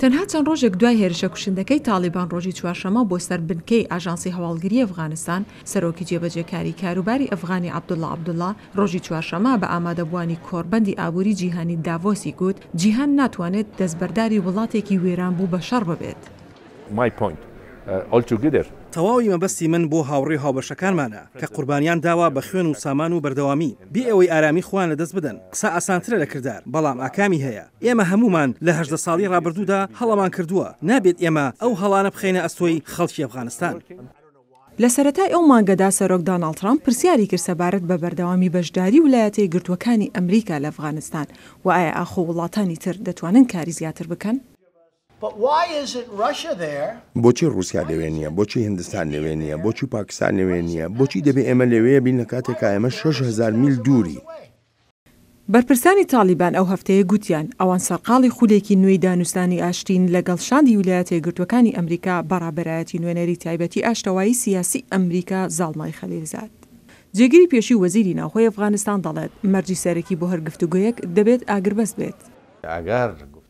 تەنها چەند ڕۆژێک دوای هێرشە کوشندەکەی تالیبان ڕۆژی چوارشەمە بۆ سەربنکەی ئاژانسی هەواڵگیری ئەفغانستان سەرۆکی جێبەجێکاری کاروباری ئەفغانی عەبدوڵڵا ڕۆژی چوارشەمە بە ئامادەبوانی کۆڕبەندی ئابووری جیهانی داڤۆسی گوت جیهان ناتوانێت دەستبەرداری وڵاتێکی وێران بوو بە شەڕ ببێت. تەواوی مەبەستی من بۆ هاوڕێ هاوبەشەکانمانە کە قوربانیان داوا بە خوێن و سامان و بەردەوامی بێ ئەوەی ئارامی خۆیان لەدەست بدەن. قسە ئاسانترە لە کردار، بەڵام ئاکامی هەیە. ئێمە هەمومان لە 18 ساڵی ڕابردوودا هەڵەمان کردووە. نابێت ئێمە ئەو هەڵانە بخەینە ئەستۆی خەڵکی ئەفغانستان. لە سەرەتای ئەو مانگەدا سەرۆک دۆناڵد ترامپ پرسیاری کرد سەبارەت بە بەردەوامی بەشداری ویلایەتە یەکگرتووەکانی ئەمریکا لە ئەفغانستان و ئایا ئاخۆ وڵاتانی تر دەتوانن کاری زیاتر بکەن؟ بۆچی رووسیا لەوێ نییە؟ بۆچی هندستان لەوێ نییە؟ بۆچی پاکستان لەوێ نییە؟ بۆچی دەبێ ئێمە لەوەیە بین لە کاتێکا ئێمە 6,000 میل دووری؟ بەرپرسانی تالیبان ئەو هەفتەیە گوتیان ئەوان سەرقاڵی خولێکی نوێی دانوستانی ئاشتین لەگەڵ شاندی ویلایەتە یەکگرتووەکانی ئەمریکا بەڕابەرایەتی نوێنەری تایبەتی ئاشتەوایی سیاسی ئەمریکا زاڵمای خەلیلزاد. جێگیری پێشی وەزیری ناوخۆی ئەفغانستان دەڵێت مەرجی سەرەکی بۆ هەر گفتوگۆیەک دەبێت ئاگربەست بێت.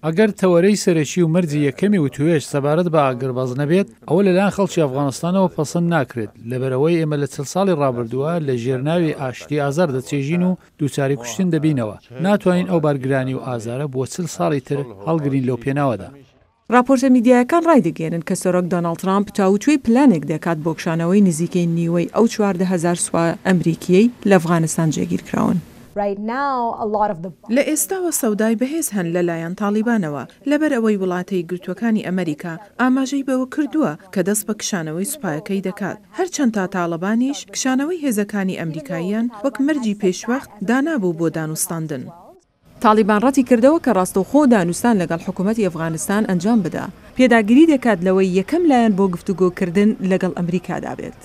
ئەگەر تەوەرەی سەرەکی و مەرجی یەکەمی و توێش سەبارەت بە ئاگربەز نەبێت ئەوە لەلایەن خەڵکی ئەفغانستانەوە پەسەند ناکرێت لەبەرەوەی ئێمە لە 40 ساڵی ڕابردووە لە ژێرناوی ئاشتی ئازار دەچێژین و دووچاری کوشتن دەبینەوە. ناتوانین ئەو بارگرانی و ئازارە بۆ 40 ساڵی تر هەڵگرین لەو پێناوەدا. راپۆرتە میدیایەکان ڕای دەگەێنن کە سەرۆک دۆناڵد ترامپ تاوتوێی پلانێک دەکات بۆ کشانەوەی نزیکەی نیوەی ئەو 14,000 سوپای ئەمریکیەی لە ئەفغانستان جێگیر کراون. لە ئێستاوە سەودای بەهێز هەن لەلایەن تالیبانەوە لەبەر ئەوەی وڵاتە یەکگرتووەکانی ئەمریکا ئاماژەی بەوە کردووە کە دەست بە کشانەوەی سوپایەکەی دەکات. هەرچەند تا تاڵەبانیش کشانەوەی هێزەکانی ئەمریکاییان وەک مەرجی پێشوەخت دانابوو بۆ دانوستاندن. تالیبان ڕەتی کردەوە کە ڕاستەوخۆ دانوستان لەگەڵ حکوومەتی ئەفغانستان ئەنجام بدە. پێداگیری دەکات لەوەی یەکەم لایەن بۆ گفتوگۆکردن لەگەڵ ئەمریکادا بێت.